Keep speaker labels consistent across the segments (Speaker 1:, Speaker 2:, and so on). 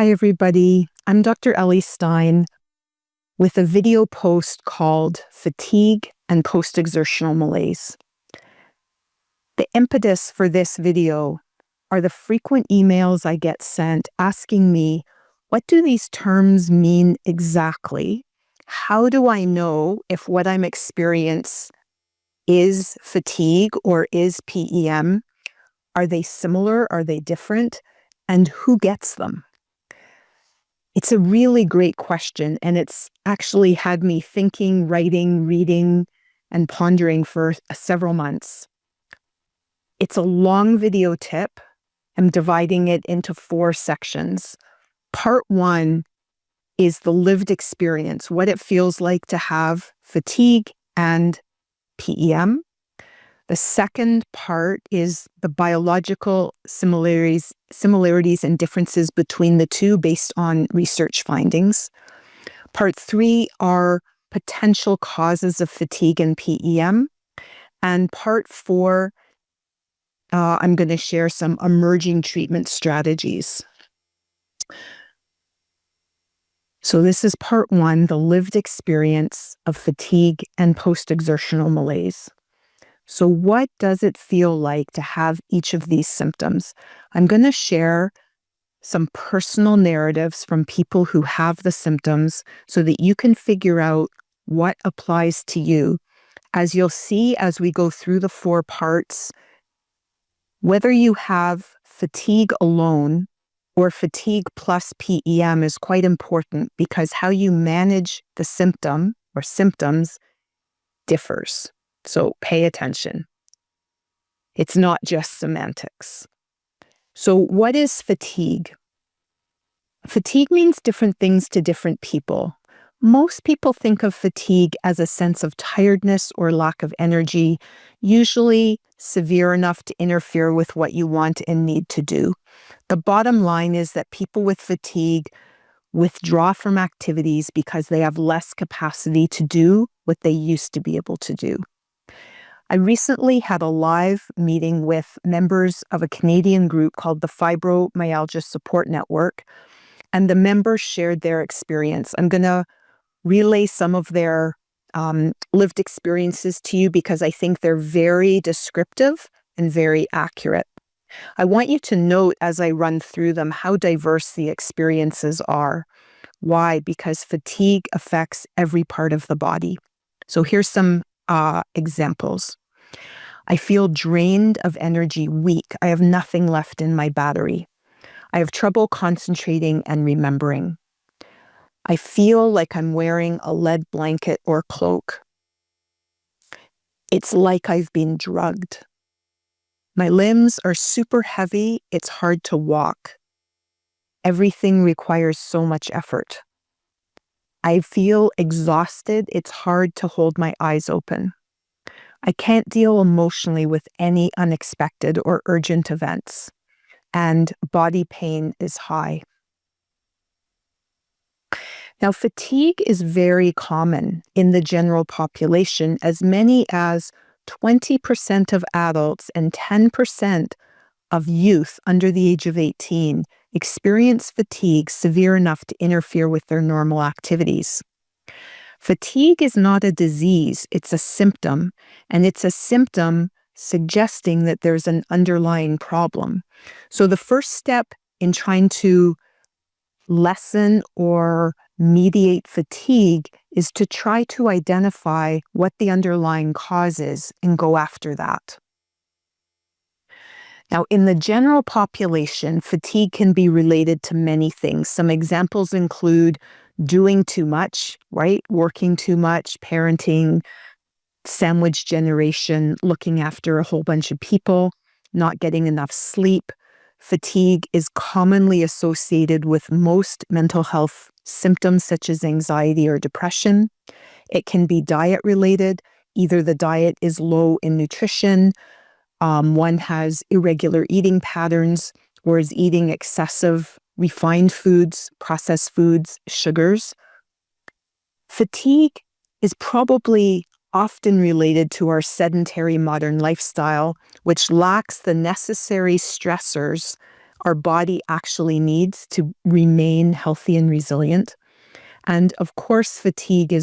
Speaker 1: Hi, everybody. I'm Dr. Ellie Stein with a video post called Fatigue and Post-Exertional Malaise. The impetus for this video are the frequent emails I get sent asking me, what do these terms mean exactly? How do I know if what I'm experiencing is fatigue or is PEM? Are they similar? Are they different? And who gets them? It's a really great question, and it's actually had me thinking, writing, reading, and pondering for several months. It's a long video tip. I'm dividing it into 4 sections. Part 1 is the lived experience, what it feels like to have fatigue and PEM. The second part is the biological similarities and differences between the two based on research findings. Part 3 are potential causes of fatigue and PEM. And part 4, I'm going to share some emerging treatment strategies. So this is part 1, the lived experience of fatigue and post-exertional malaise. So what does it feel like to have each of these symptoms? I'm going to share some personal narratives from people who have the symptoms so that you can figure out what applies to you. As you'll see as we go through the 4 parts, whether you have fatigue alone or fatigue plus PEM is quite important because how you manage the symptom or symptoms differs. So pay attention. It's not just semantics. So what is fatigue? Fatigue means different things to different people. Most people think of fatigue as a sense of tiredness or lack of energy, usually severe enough to interfere with what you want and need to do. The bottom line is that people with fatigue withdraw from activities because they have less capacity to do what they used to be able to do. I recently had a live meeting with members of a Canadian group called the Fibromyalgia Support Network, and the members shared their experience. I'm going to relay some of their lived experiences to you because I think they're very descriptive and very accurate. I want you to note as I run through them how diverse the experiences are. Why? Because fatigue affects every part of the body. So here's some examples. I feel drained of energy, weak. I have nothing left in my battery. I have trouble concentrating and remembering. I feel like I'm wearing a lead blanket or cloak. It's like I've been drugged. My limbs are super heavy. It's hard to walk. Everything requires so much effort. I feel exhausted. It's hard to hold my eyes open. I can't deal emotionally with any unexpected or urgent events, and body pain is high. Now, fatigue is very common in the general population. As many as 20% of adults and 10% of youth under the age of 18 experience fatigue severe enough to interfere with their normal activities. Fatigue is not a disease, it's a symptom, and it's a symptom suggesting that there's an underlying problem. So the first step in trying to lessen or mediate fatigue is to try to identify what the underlying cause is and go after that. Now, in the general population, fatigue can be related to many things. Some examples include doing too much, right? Working too much, parenting, sandwich generation, looking after a whole bunch of people, not getting enough sleep. Fatigue is commonly associated with most mental health symptoms such as anxiety or depression. It can be diet related. Either the diet is low in nutrition, one has irregular eating patterns, or is eating excessive refined foods, processed foods, sugars. Fatigue is probably often related to our sedentary modern lifestyle, which lacks the necessary stressors our body actually needs to remain healthy and resilient. And of course, fatigue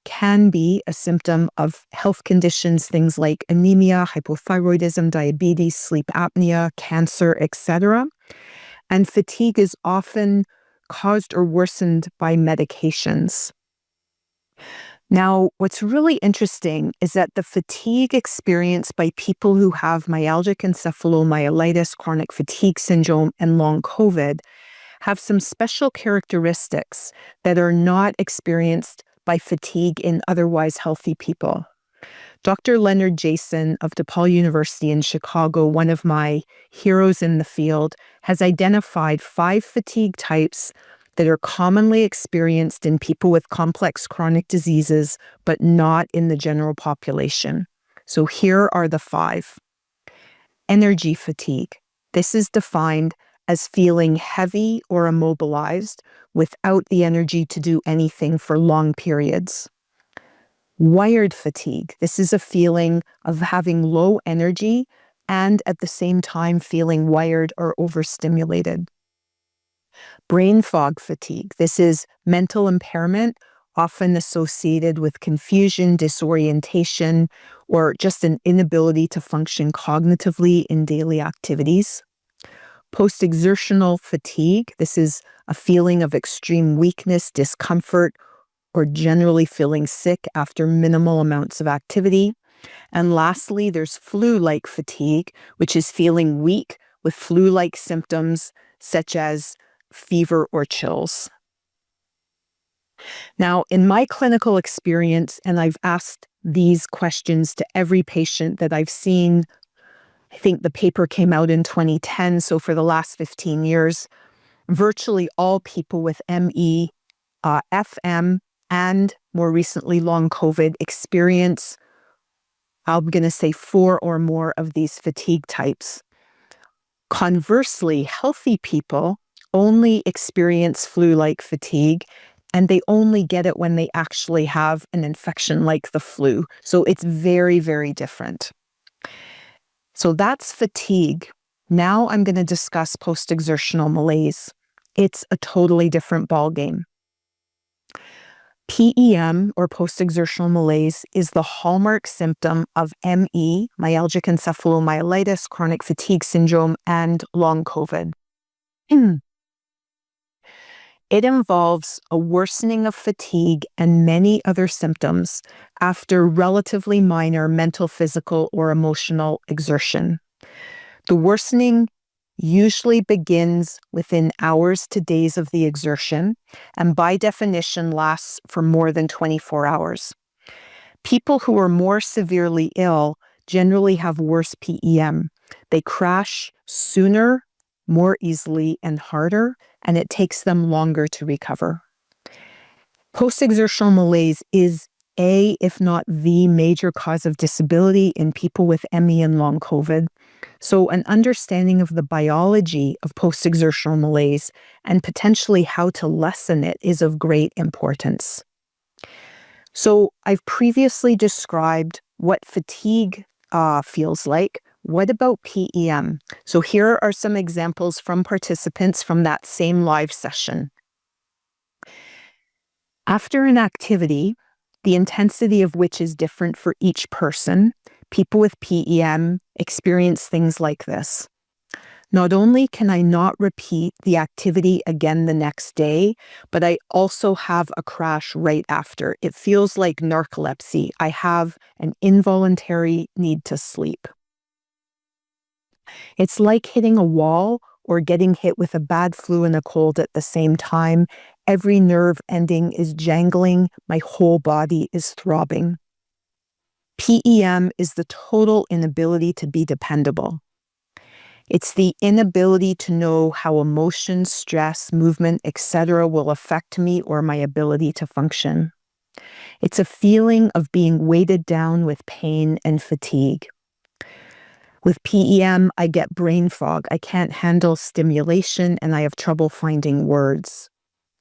Speaker 1: can be a symptom of health conditions, things like anemia, hypothyroidism, diabetes, sleep apnea, cancer, etc. And fatigue is often caused or worsened by medications. Now, what's really interesting is that the fatigue experienced by people who have myalgic encephalomyelitis, chronic fatigue syndrome, and long COVID have some special characteristics that are not experienced by fatigue in otherwise healthy people. Dr. Leonard Jason of DePaul University in Chicago, one of my heroes in the field, has identified 5 fatigue types that are commonly experienced in people with complex chronic diseases, but not in the general population. So here are the 5. Energy fatigue. This is defined as feeling heavy or immobilized without the energy to do anything for long periods. Wired fatigue. This is a feeling of having low energy and at the same time feeling wired or overstimulated. Brain fog fatigue. This is mental impairment, often associated with confusion, disorientation, or just an inability to function cognitively in daily activities. Post-exertional fatigue. This is a feeling of extreme weakness, discomfort, or generally feeling sick after minimal amounts of activity. And lastly, there's flu-like fatigue, which is feeling weak with flu-like symptoms such as fever or chills. Now, in my clinical experience, and I've asked these questions to every patient that I've seen, I think the paper came out in 2010, so for the last 15 years, virtually all people with ME, FM, and more recently long COVID experience, I'm going to say 4 or more of these fatigue types. Conversely, healthy people only experience flu-like fatigue, and they only get it when they actually have an infection like the flu. So it's very, very different. So that's fatigue. Now I'm going to discuss post-exertional malaise. It's a totally different ballgame. PEM, or post-exertional malaise, is the hallmark symptom of ME, myalgic encephalomyelitis, chronic fatigue syndrome, and long COVID. It involves a worsening of fatigue and many other symptoms after relatively minor mental, physical, or emotional exertion. The worsening usually begins within hours to days of the exertion, and by definition lasts for more than 24 hours. People who are more severely ill generally have worse PEM. They crash sooner, more easily, and harder, and it takes them longer to recover. Post-exertional malaise is if not the major cause of disability in people with ME and long COVID. So an understanding of the biology of post-exertional malaise and potentially how to lessen it is of great importance. So I've previously described what fatigue feels like. What about PEM? So here are some examples from participants from that same live session. After an activity, the intensity of which is different for each person, people with PEM experience things like this. Not only can I not repeat the activity again the next day, but I also have a crash right after. It feels like narcolepsy. I have an involuntary need to sleep. It's like hitting a wall or getting hit with a bad flu and a cold at the same time. Every nerve ending is jangling. My whole body is throbbing. PEM is the total inability to be dependable. It's the inability to know how emotion, stress, movement, etc. will affect me or my ability to function. It's a feeling of being weighted down with pain and fatigue. With PEM, I get brain fog. I can't handle stimulation and I have trouble finding words.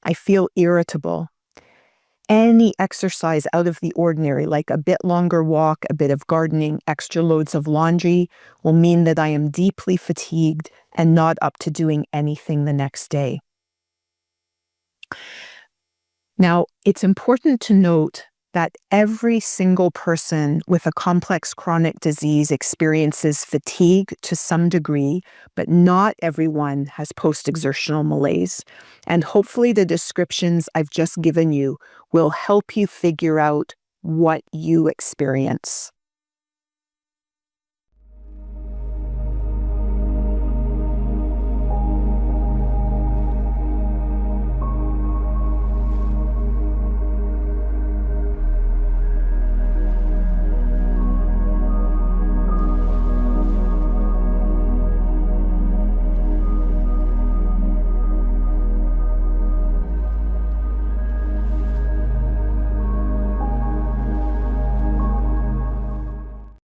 Speaker 1: I feel irritable. Any exercise out of the ordinary, like a bit longer walk, a bit of gardening, extra loads of laundry, will mean that I am deeply fatigued and not up to doing anything the next day. Now, it's important to note that every single person with a complex chronic disease experiences fatigue to some degree, but not everyone has post-exertional malaise. And hopefully the descriptions I've just given you will help you figure out what you experience.